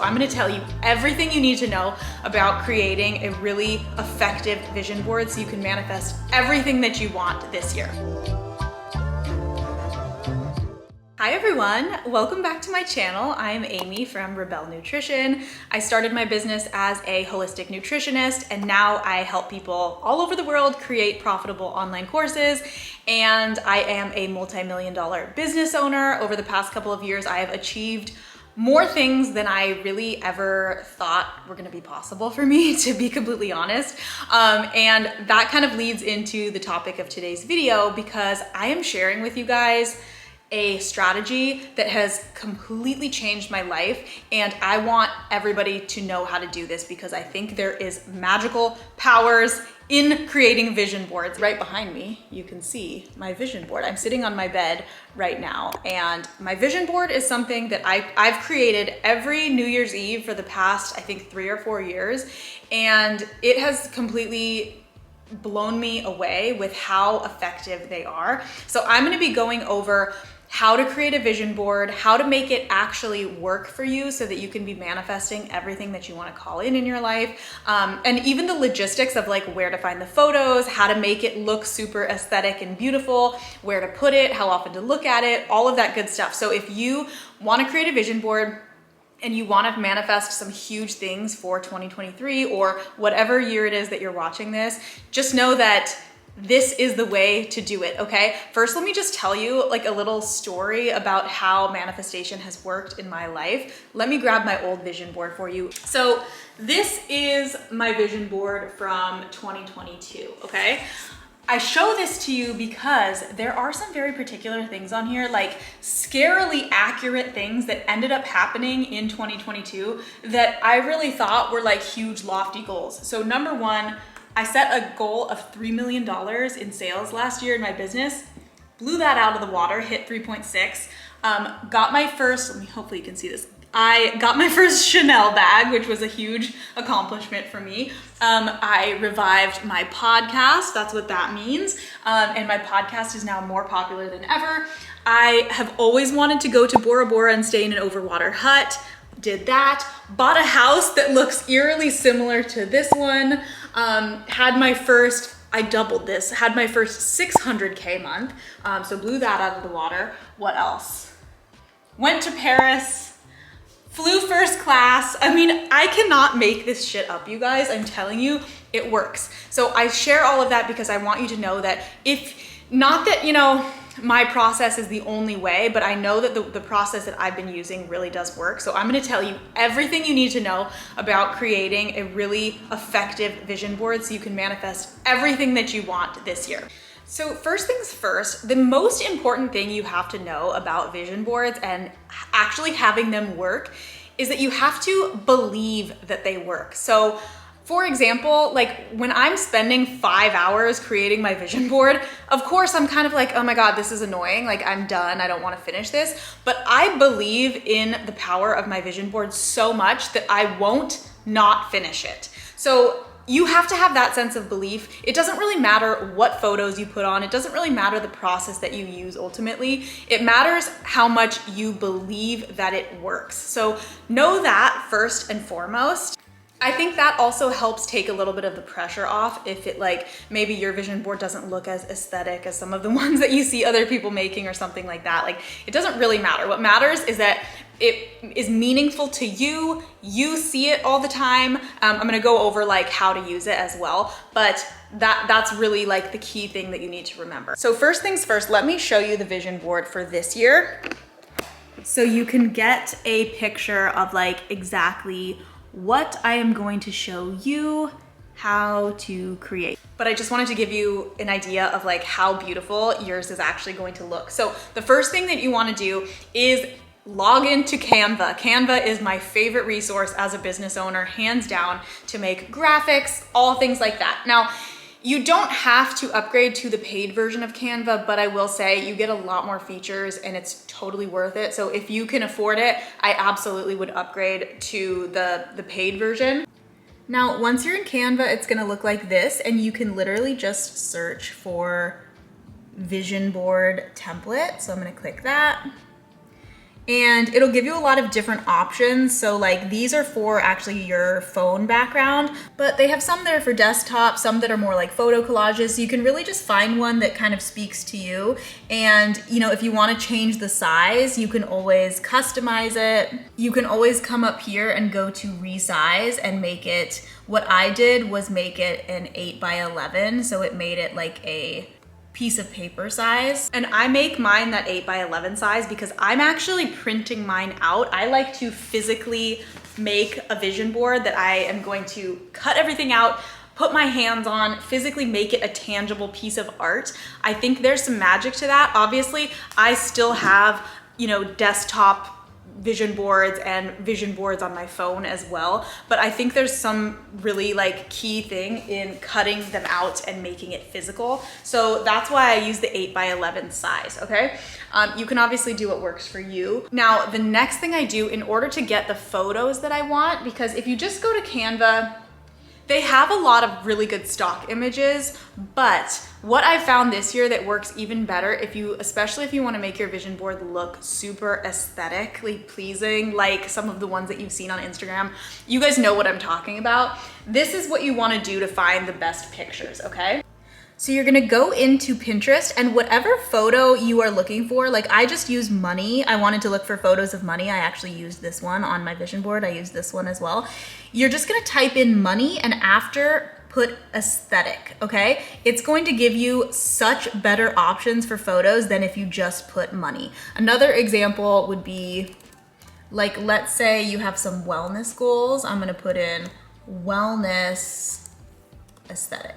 I'm going to tell you everything you need to know about creating a really effective vision board so you can manifest everything that you want this year. Hi everyone, welcome back to my channel. I'm Amy from Rebel Nutrition. I started my business as a holistic nutritionist, and now I help people all over the world create profitable online courses. And I am a multi-million-dollar business owner. Over the past couple of years, I have achieved more things than I really ever thought were gonna be possible for me, to be completely honest. And that kind of leads into the topic of today's video, because I am sharing with you guys a strategy that has completely changed my life, and I want everybody to know how to do this because I think there is magical powers in creating vision boards. Right behind me, you can see my vision board. I'm sitting on my bed right now, and my vision board is something that I've created every New Year's Eve for the past, I think, 3 or 4 years, and it has completely blown me away with how effective they are. So I'm gonna be going over how to create a vision board, how to make it actually work for you so that you can be manifesting everything that you want to call in your life. And even the logistics of like where to find the photos, how to make it look super aesthetic and beautiful, where to put it, how often to look at it, all of that good stuff. So if you want to create a vision board and you want to manifest some huge things for 2023 or whatever year it is that you're watching this, just know that this is the way to do it, okay? First, let me just tell you like a little story about how manifestation has worked in my life. Let me grab my old vision board for you. So this is my vision board from 2022, okay? I show this to you because there are some very particular things on here, like scarily accurate things that ended up happening in 2022 that I really thought were like huge lofty goals. So number one, I set a goal of $3 million in sales last year in my business, blew that out of the water, hit 3.6, got my first, hopefully you can see this, I got my first Chanel bag, which was a huge accomplishment for me. I revived my podcast, that's what that means, and my podcast is now more popular than ever. I have always wanted to go to Bora Bora and stay in an overwater hut. Did that, bought a house that looks eerily similar to this one, had my first 600K month, so blew that out of the water. What else? Went to Paris, flew first class. I mean, I cannot make this shit up, you guys. I'm telling you, it works. So I share all of that because I want you to know that not that, you know, my process is the only way, but I know that the process that I've been using really does work. So I'm gonna tell you everything you need to know about creating a really effective vision board so you can manifest everything that you want this year. So first things first, the most important thing you have to know about vision boards and actually having them work is that you have to believe that they work. So for example, like when I'm spending 5 hours creating my vision board, of course I'm kind of like, oh my God, this is annoying. Like I'm done, I don't want to finish this. But I believe in the power of my vision board so much that I won't not finish it. So you have to have that sense of belief. It doesn't really matter what photos you put on. It doesn't really matter the process that you use ultimately. It matters how much you believe that it works. So know that first and foremost. I think that also helps take a little bit of the pressure off if it like, maybe your vision board doesn't look as aesthetic as some of the ones that you see other people making or something like that. Like it doesn't really matter. What matters is that it is meaningful to you. You see it all the time. I'm gonna go over like how to use it as well, but that's really like the key thing that you need to remember. So first things first, let me show you the vision board for this year so you can get a picture of like exactly what I am going to show you how to create. But I just wanted to give you an idea of like how beautiful yours is actually going to look. So the first thing that you want to do is log into Canva. Canva is my favorite resource as a business owner, hands down, to make graphics, all things like that. Now, you don't have to upgrade to the paid version of Canva, but I will say you get a lot more features and it's totally worth it. So if you can afford it, I absolutely would upgrade to the paid version. Now, once you're in Canva, it's gonna look like this, and you can literally just search for vision board template. So I'm gonna click that. And it'll give you a lot of different options. So like these are for actually your phone background, but they have some that are for desktop, some that are more like photo collages. So you can really just find one that kind of speaks to you. And you know, if you want to change the size, you can always customize it. You can always come up here and go to resize and make it, what I did was make it an 8x11. So it made it like a piece of paper size. And I make mine that 8x11 size because I'm actually printing mine out. I like to physically make a vision board that I am going to cut everything out, put my hands on, physically make it a tangible piece of art. I think there's some magic to that. Obviously, I still have, you know, desktop vision boards and vision boards on my phone as well. But I think there's some really like key thing in cutting them out and making it physical. So that's why I use the 8x11 size, okay? You can obviously do what works for you. Now, the next thing I do in order to get the photos that I want, because if you just go to Canva, they have a lot of really good stock images, but what I found this year that works even better, especially if you want to make your vision board look super aesthetically pleasing, like some of the ones that you've seen on Instagram, you guys know what I'm talking about. This is what you want to do to find the best pictures, okay? So you're gonna go into Pinterest, and whatever photo you are looking for, like I just use money. I wanted to look for photos of money. I actually used this one on my vision board. I used this one as well. You're just gonna type in money and after put aesthetic, okay? It's going to give you such better options for photos than if you just put money. Another example would be, like, let's say you have some wellness goals. I'm gonna put in wellness aesthetic.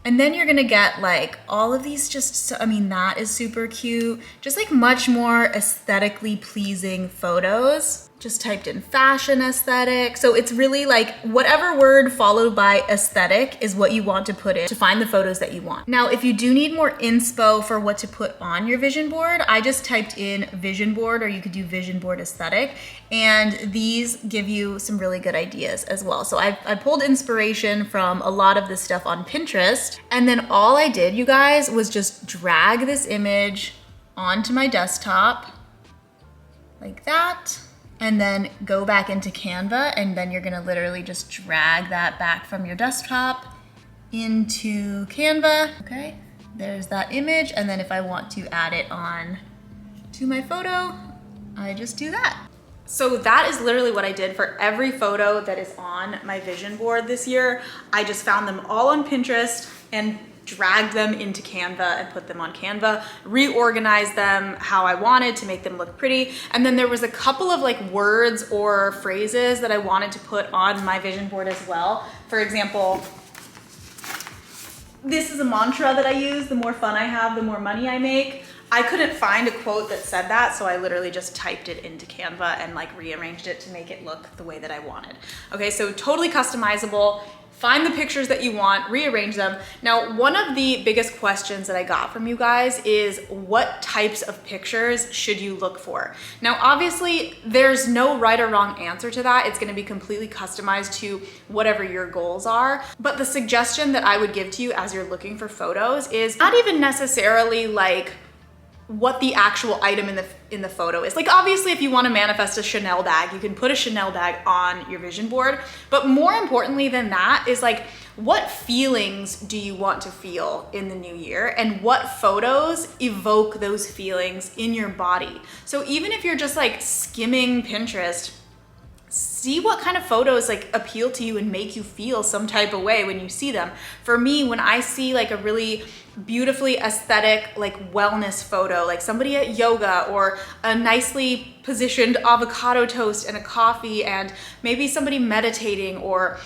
And then you're gonna get like all of these I mean, that is super cute. Just like much more aesthetically pleasing photos. Just typed in fashion aesthetic. So it's really like whatever word followed by aesthetic is what you want to put in to find the photos that you want. Now, if you do need more inspo for what to put on your vision board, I just typed in vision board, or you could do vision board aesthetic. And these give you some really good ideas as well. So I pulled inspiration from a lot of this stuff on Pinterest. And then all I did, you guys, was just drag this image onto my desktop like that. And then go back into Canva, and then you're gonna literally just drag that back from your desktop into Canva, okay? There's that image, and then if I want to add it on to my photo, I just do that. So that is literally what I did for every photo that is on my vision board this year. I just found them all on Pinterest and dragged them into Canva and put them on Canva, reorganized them how I wanted to make them look pretty. And then there was a couple of like words or phrases that I wanted to put on my vision board as well. For example, this is a mantra that I use: the more fun I have, the more money I make. I couldn't find a quote that said that, so I literally just typed it into Canva and like rearranged it to make it look the way that I wanted. Okay, so totally customizable. Find the pictures that you want, rearrange them. Now, one of the biggest questions that I got from you guys is what types of pictures should you look for? Now, obviously, there's no right or wrong answer to that. It's gonna be completely customized to whatever your goals are. But the suggestion that I would give to you as you're looking for photos is not even necessarily like what the actual item in the photo is. Like, obviously, if you want to manifest a Chanel bag, you can put a Chanel bag on your vision board. But more importantly than that is like, what feelings do you want to feel in the new year, and what photos evoke those feelings in your body? So even if you're just like skimming Pinterest, see what kind of photos like appeal to you and make you feel some type of way when you see them. For me, when I see like a really beautifully aesthetic like wellness photo, like somebody at yoga, or a nicely positioned avocado toast and a coffee, and maybe somebody meditating or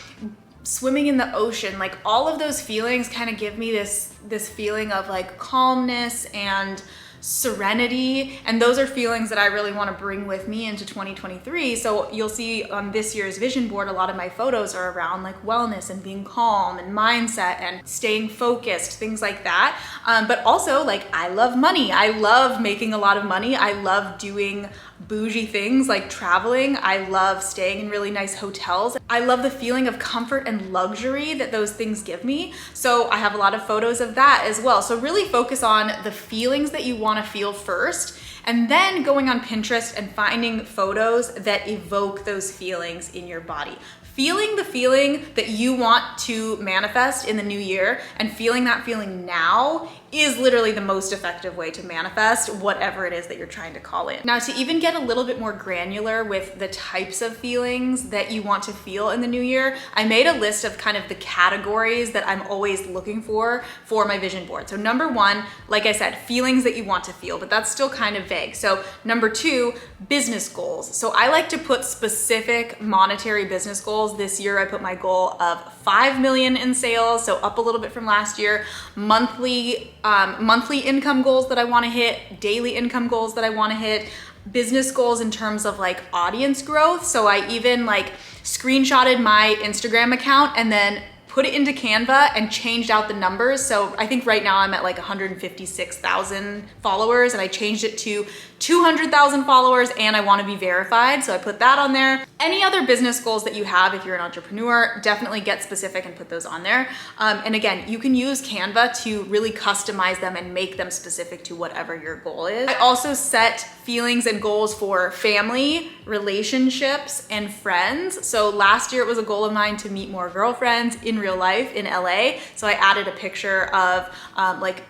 swimming in the ocean, like all of those feelings kind of give me this feeling of like calmness and serenity, and those are feelings that I really want to bring with me into 2023. So you'll see on this year's vision board, a lot of my photos are around like wellness and being calm and mindset and staying focused, things like that. But also, like, I love money. I love making a lot of money. I love doing bougie things like traveling. I love staying in really nice hotels. I love the feeling of comfort and luxury that those things give me. So I have a lot of photos of that as well. So really focus on the feelings that you want to feel first, And then going on Pinterest and finding photos that evoke those feelings in your body. Feeling the feeling that you want to manifest in the new year and feeling that feeling now is literally the most effective way to manifest whatever it is that you're trying to call in. Now, to even get a little bit more granular with the types of feelings that you want to feel in the new year, I made a list of kind of the categories that I'm always looking for my vision board. So number one, like I said, feelings that you want to feel, but that's still kind of vague. So number two, business goals. So I like to put specific monetary business goals. This year, I put my goal of 5 million in sales, so up a little bit from last year. Monthly income goals that I want to hit, daily income goals that I want to hit, business goals in terms of like audience growth. So I even like screenshotted my Instagram account and then put it into Canva and changed out the numbers. So I think right now I'm at like 156,000 followers, and I changed it to 200,000 followers, and I want to be verified. So I put that on there. Any other business goals that you have, if you're an entrepreneur, definitely get specific and put those on there. And again, you can use Canva to really customize them and make them specific to whatever your goal is. I also set feelings and goals for family, relationships, and friends. So last year it was a goal of mine to meet more girlfriends in real life in LA. So I added a picture of like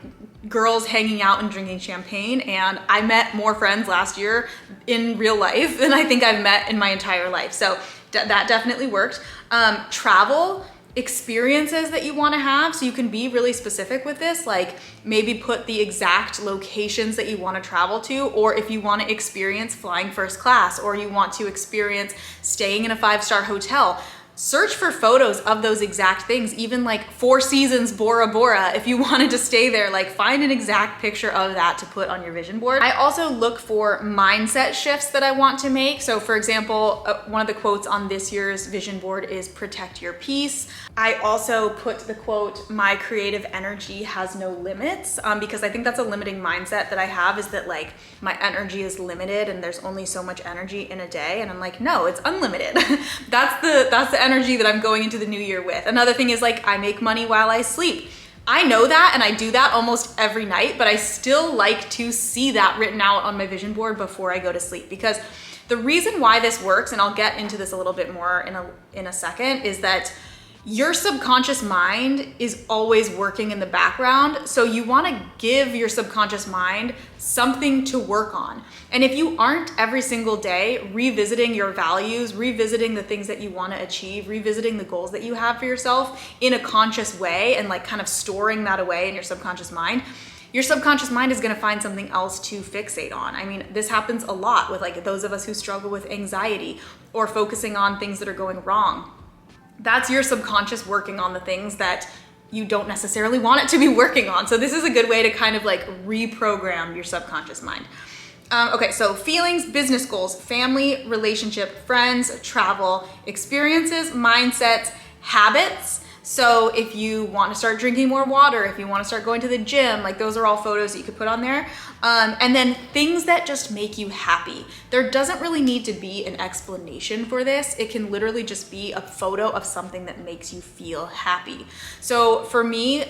girls hanging out and drinking champagne, and I met more friends last year in real life than I think I've met in my entire life. So that definitely worked. Travel, experiences that you want to have, so you can be really specific with this, like maybe put the exact locations that you want to travel to, or if you want to experience flying first class, or you want to experience staying in a 5-star hotel, search for photos of those exact things, even like Four Seasons Bora Bora. If you wanted to stay there, like find an exact picture of that to put on your vision board. I also look for mindset shifts that I want to make. So for example, one of the quotes on this year's vision board is protect your peace. I also put the quote, my creative energy has no limits, because I think that's a limiting mindset that I have, is that like my energy is limited and there's only so much energy in a day. And I'm like, no, it's unlimited. That's the energy that I'm going into the new year with. Another thing is like, I make money while I sleep. I know that, and I do that almost every night, but I still like to see that written out on my vision board before I go to sleep, because the reason why this works, and I'll get into this a little bit more in a second, is that your subconscious mind is always working in the background. So you want to give your subconscious mind something to work on. And if you aren't every single day revisiting your values, revisiting the things that you want to achieve, revisiting the goals that you have for yourself in a conscious way, and like kind of storing that away in your subconscious mind is going to find something else to fixate on. I mean, this happens a lot with like those of us who struggle with anxiety or focusing on things that are going wrong. That's your subconscious working on the things that you don't necessarily want it to be working on. So this is a good way to kind of like reprogram your subconscious mind. Okay, so feelings, business goals, family, relationship, friends, travel, experiences, mindsets, habits. So if you want to start drinking more water, if you want to start going to the gym, like those are all photos that you could put on there. And then things that just make you happy. There doesn't really need to be an explanation for this. It can literally just be a photo of something that makes you feel happy. So for me,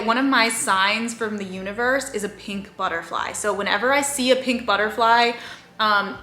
one of my signs from the universe is a pink butterfly. So whenever I see a pink butterfly,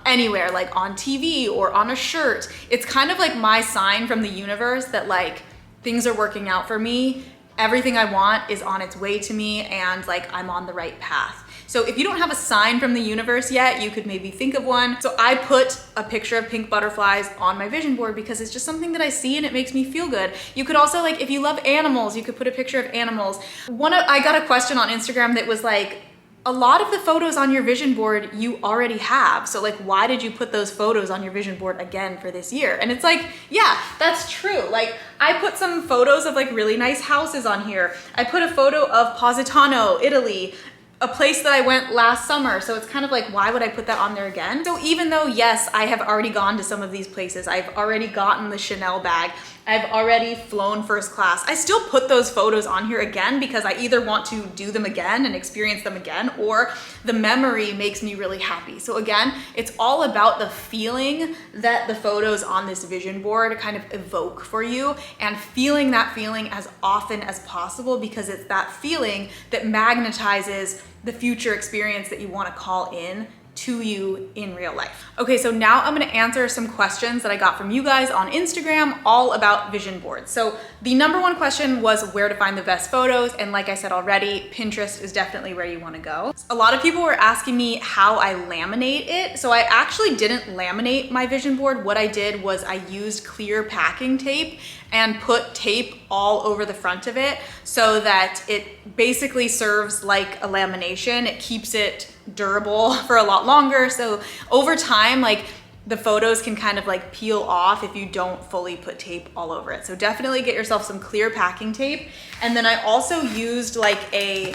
anywhere, like on TV or on a shirt, it's kind of like my sign from the universe that like, things are working out for me, everything I want is on its way to me, and like I'm on the right path. So if you don't have a sign from the universe yet, you could maybe think of one. So I put a picture of pink butterflies on my vision board because it's just something that I see and it makes me feel good. You could also, like, if you love animals, you could put a picture of animals. I got a question on Instagram that was like, a lot of the photos on your vision board you already have. So like, why did you put those photos on your vision board again for this year? And it's like, yeah, that's true. Like I put some photos of like really nice houses on here. I put a photo of Positano, Italy, a place that I went last summer. So it's kind of like, why would I put that on there again? So even though, yes, I have already gone to some of these places, I've already gotten the Chanel bag, I've already flown first class, I still put those photos on here again because I either want to do them again and experience them again, or the memory makes me really happy. So again, it's all about the feeling that the photos on this vision board kind of evoke for you, and feeling that feeling as often as possible, because it's that feeling that magnetizes the future experience that you want to call in to you in real life. Okay, so now I'm gonna answer some questions that I got from you guys on Instagram all about vision boards. So the number one question was where to find the best photos. And like I said already, Pinterest is definitely where you wanna go. A lot of people were asking me how I laminate it. So I actually didn't laminate my vision board. What I did was I used clear packing tape and put tape all over the front of it so that it basically serves like a lamination. It keeps it durable for a lot longer. So over time, like the photos can kind of like peel off if you don't fully put tape all over it. So definitely get yourself some clear packing tape. And then I also used like a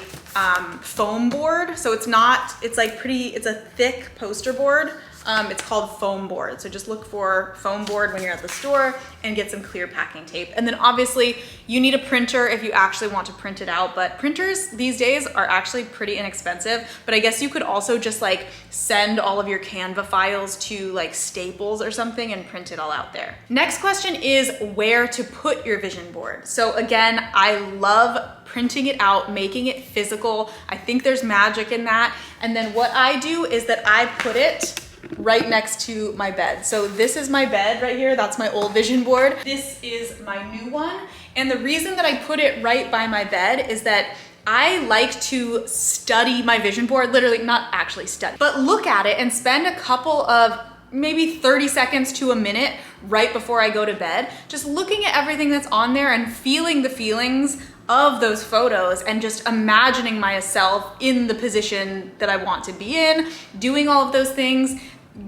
foam board. So it's a thick poster board. It's called foam board. So just look for foam board when you're at the store and get some clear packing tape. And then obviously you need a printer if you actually want to print it out, but printers these days are actually pretty inexpensive. But I guess you could also just like send all of your Canva files to like Staples or something and print it all out there. Next question is where to put your vision board. So again, I love printing it out, making it physical. I think there's magic in that. And then what I do is that I put it right next to my bed. So this is my bed right here. That's my old vision board. This is my new one. And the reason that I put it right by my bed is that I like to study my vision board, literally not actually study, but look at it and spend a couple of maybe 30 seconds to a minute right before I go to bed, just looking at everything that's on there and feeling the feelings of those photos and just imagining myself in the position that I want to be in, doing all of those things,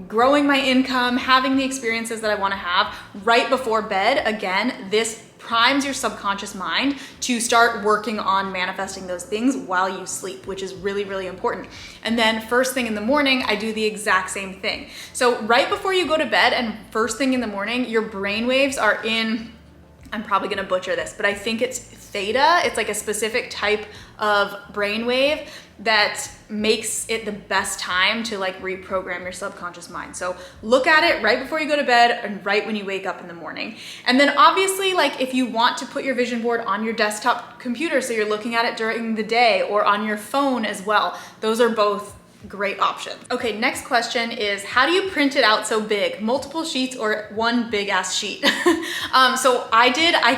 growing my income, having the experiences that I want to have right before bed. Again, this primes your subconscious mind to start working on manifesting those things while you sleep, which is really, really important. And then first thing in the morning, I do the exact same thing. So right before you go to bed and first thing in the morning, your brain waves are in, I'm probably gonna butcher this, but I think it's theta. It's like a specific type of brainwave that makes it the best time to like reprogram your subconscious mind. So look at it right before you go to bed and right when you wake up in the morning. And then obviously, like if you want to put your vision board on your desktop computer, so you're looking at it during the day, or on your phone as well, those are both great options. Okay, next question is how do you print it out so big? Multiple sheets or one big ass sheet? So I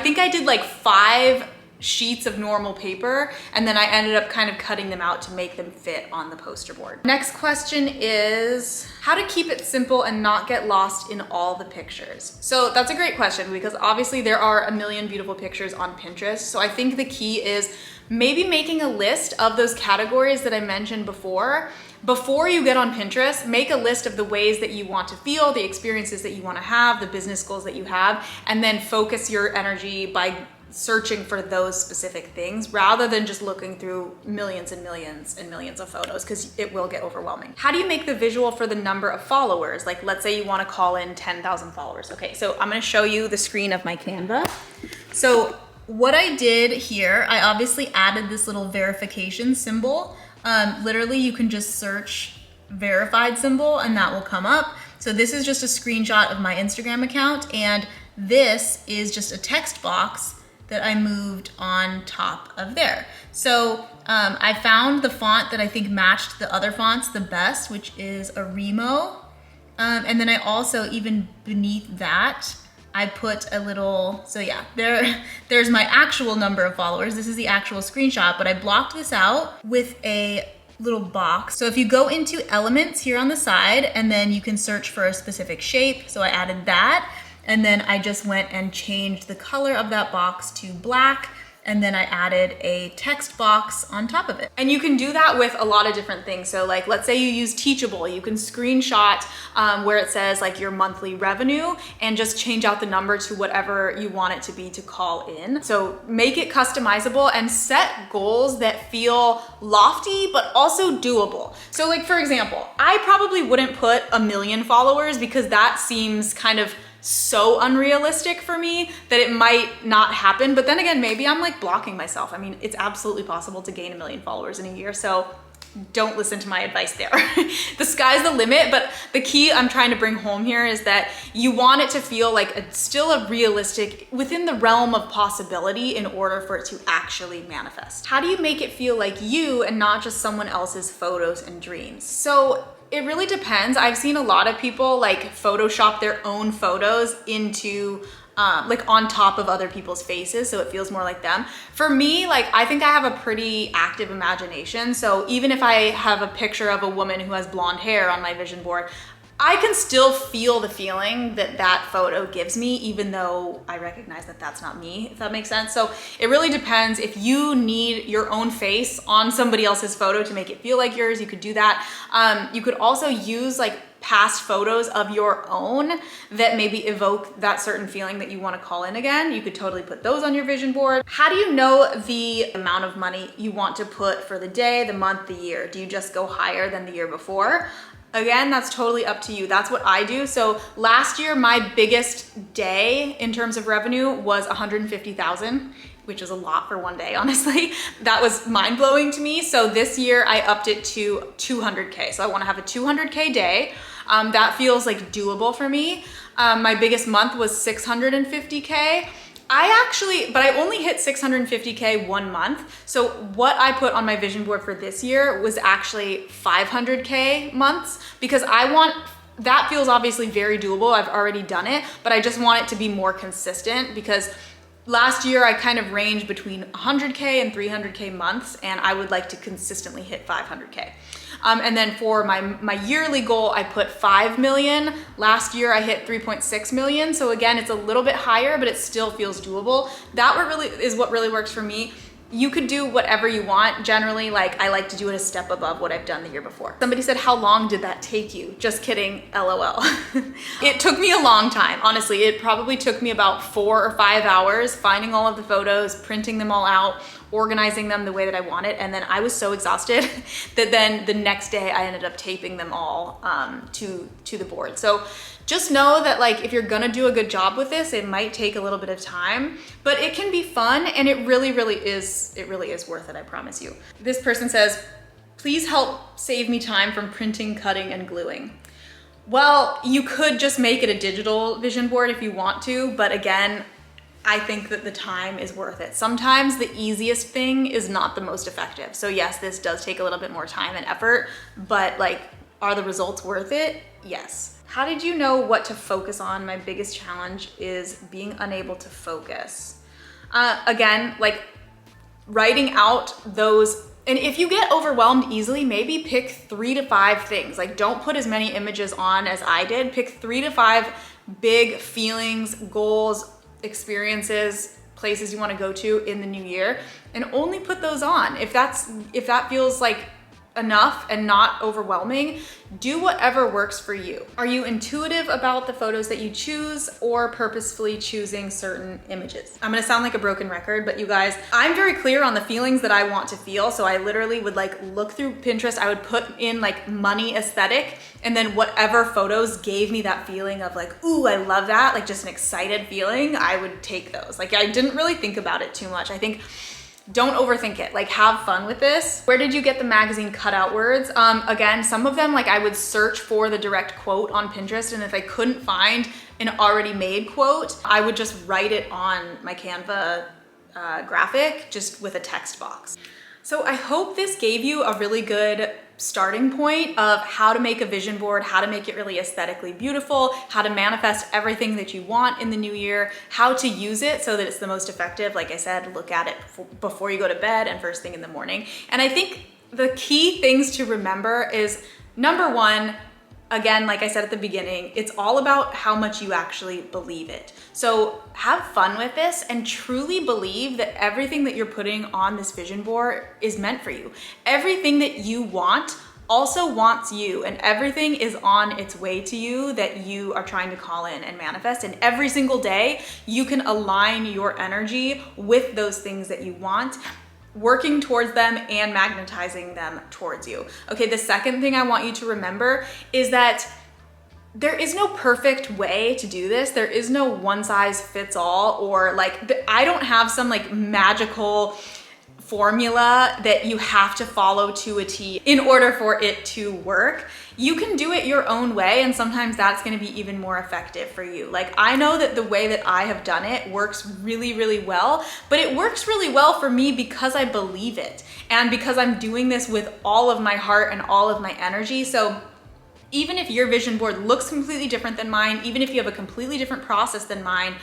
think I did like 5 sheets of normal paper, and then I ended up kind of cutting them out to make them fit on the poster board. Next question is how to keep it simple and not get lost in all the pictures. So that's a great question because obviously there are a million beautiful pictures on Pinterest. So I think the key is maybe making a list of those categories that I mentioned before. Before you get on Pinterest, make a list of the ways that you want to feel, the experiences that you want to have, the business goals that you have, and then focus your energy by searching for those specific things rather than just looking through millions and millions and millions of photos, because it will get overwhelming. How do you make the visual for the number of followers? Like let's say you want to call in 10,000 followers. Okay, so I'm going to show you the screen of my Canva. So what I did here, I obviously added this little verification symbol. Literally you can just search verified symbol and that will come up. So this is just a screenshot of my Instagram account, and this is just a text box that I moved on top of there. So I found the font that I think matched the other fonts the best, which is a Remo. And then I also, even beneath that, I put a little, so yeah, there's my actual number of followers. This is the actual screenshot, but I blocked this out with a little box. So if you go into elements here on the side, and then you can search for a specific shape. So I added that. And then I just went and changed the color of that box to black. And then I added a text box on top of it. And you can do that with a lot of different things. So like, let's say you use Teachable, you can screenshot where it says like your monthly revenue and just change out the number to whatever you want it to be to call in. So make it customizable and set goals that feel lofty, but also doable. So like, for example, I probably wouldn't put 1 million followers because that seems kind of so unrealistic for me that it might not happen. But then again, maybe I'm like blocking myself. I mean, it's absolutely possible to gain 1 million followers in a year. So don't listen to my advice there. The sky's the limit, but the key I'm trying to bring home here is that you want it to feel like still a realistic, within the realm of possibility in order for it to actually manifest. How do you make it feel like you and not just someone else's photos and dreams? So it really depends. I've seen a lot of people like Photoshop their own photos into like on top of other people's faces, so it feels more like them. For me, like I think I have a pretty active imagination, so even if I have a picture of a woman who has blonde hair on my vision board, I can still feel the feeling that that photo gives me, even though I recognize that that's not me, if that makes sense. So it really depends. If you need your own face on somebody else's photo to make it feel like yours, you could do that. You could also use like past photos of your own that maybe evoke that certain feeling that you want to call in again. You could totally put those on your vision board. How do you know the amount of money you want to put for the day, the month, the year? Do you just go higher than the year before? Again, that's totally up to you. That's what I do. So last year, my biggest day in terms of revenue was 150,000, which is a lot for one day, honestly. That was mind-blowing to me. So this year I upped it to 200K. So I want to have a 200K day. That feels like doable for me. My biggest month was 650K. But I only hit 650K one month. So what I put on my vision board for this year was actually 500K months, because that feels obviously very doable. I've already done it, but I just want it to be more consistent, because last year I kind of ranged between 100K and 300K months, and I would like to consistently hit 500K. And then for my yearly goal, I put 5 million. Last year I hit 3.6 million. So again, it's a little bit higher, but it still feels doable. That is what really works for me. You could do whatever you want. Generally, like I like to do it a step above what I've done the year before. Somebody said, how long did that take you? Just kidding, LOL. It took me a long time. Honestly, it probably took me about 4 or 5 hours finding all of the photos, printing them all out, organizing them the way that I want it. And then I was so exhausted that then the next day I ended up taping them all to the board. So just know that like if you're gonna do a good job with this, it might take a little bit of time, but it can be fun, and it really is worth it, I promise you. This person says, please help save me time from printing, cutting, and gluing. Well, you could just make it a digital vision board if you want to, but again, I think that the time is worth it. Sometimes the easiest thing is not the most effective. So yes, this does take a little bit more time and effort, but like, are the results worth it? Yes. How did you know what to focus on? My biggest challenge is being unable to focus. Again, like writing out those, and if you get overwhelmed easily, maybe pick 3 to 5 things. Like don't put as many images on as I did. Pick 3 to 5 big feelings, goals, experiences, places you want to go to in the new year, and only put those on. If that feels like enough and not overwhelming, do whatever works for you. Are you intuitive about the photos that you choose, or purposefully choosing certain images? I'm gonna sound like a broken record, but you guys, I'm very clear on the feelings that I want to feel. So I literally would like look through Pinterest, I would put in like money aesthetic, and then whatever photos gave me that feeling of like, ooh, I love that, like just an excited feeling, I would take those. Like I didn't really think about it too much. I think don't overthink it, like have fun with this. Where did you get the magazine cutout words? Again, some of them, like I would search for the direct quote on Pinterest, and if I couldn't find an already made quote, I would just write it on my Canva graphic, just with a text box. So I hope this gave you a really good starting point of how to make a vision board, how to make it really aesthetically beautiful, how to manifest everything that you want in the new year, how to use it so that it's the most effective. Like I said, look at it before you go to bed and first thing in the morning. And I think the key things to remember is, number one, again, like I said at the beginning, it's all about how much you actually believe it. So have fun with this and truly believe that everything that you're putting on this vision board is meant for you. Everything that you want also wants you, and everything is on its way to you that you are trying to call in and manifest. And every single day, you can align your energy with those things that you want, working towards them and magnetizing them towards you. Okay, the second thing I want you to remember is that there is no perfect way to do this. There is no one size fits all, or like, I don't have some like magical formula that you have to follow to a T in order for it to work. You can do it your own way, and sometimes that's gonna be even more effective for you. Like I know that the way that I have done it works really, really well, but it works really well for me because I believe it and because I'm doing this with all of my heart and all of my energy. So Even if your vision board looks completely different than mine, even if you have a completely different process than mine,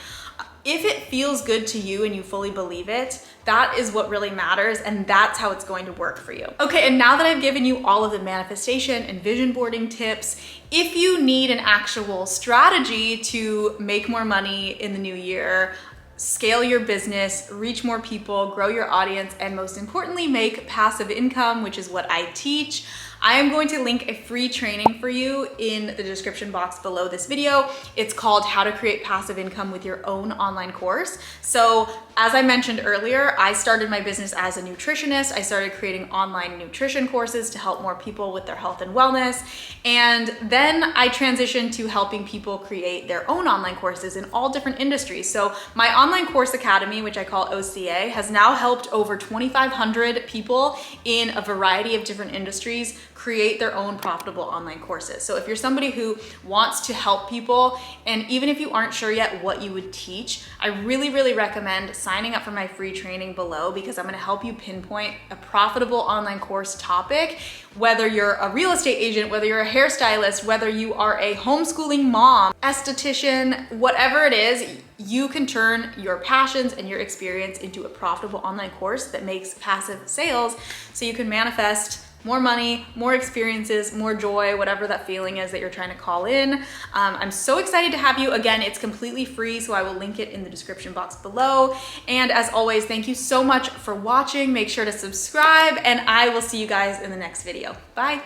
if it feels good to you and you fully believe it, that is what really matters, and that's how it's going to work for you. Okay, and now that I've given you all of the manifestation and vision boarding tips, if you need an actual strategy to make more money in the new year, scale your business, reach more people, grow your audience, and most importantly, make passive income, which is what I teach, I am going to link a free training for you in the description box below this video. It's called How to Create Passive Income with Your Own Online Course. So as I mentioned earlier, I started my business as a nutritionist. I started creating online nutrition courses to help more people with their health and wellness. And then I transitioned to helping people create their own online courses in all different industries. So my online course academy, which I call OCA, has now helped over 2,500 people in a variety of different industries create their own profitable online courses. So if you're somebody who wants to help people, and even if you aren't sure yet what you would teach, I really recommend signing up for my free training below, because I'm gonna help you pinpoint a profitable online course topic, whether you're a real estate agent, whether you're a hairstylist, whether you are a homeschooling mom, esthetician, whatever it is, you can turn your passions and your experience into a profitable online course that makes passive sales so you can manifest more money, more experiences, more joy, whatever that feeling is that you're trying to call in. I'm so excited to have you. Again, it's completely free, so I will link it in the description box below. And as always, thank you so much for watching. Make sure to subscribe, and I will see you guys in the next video. Bye.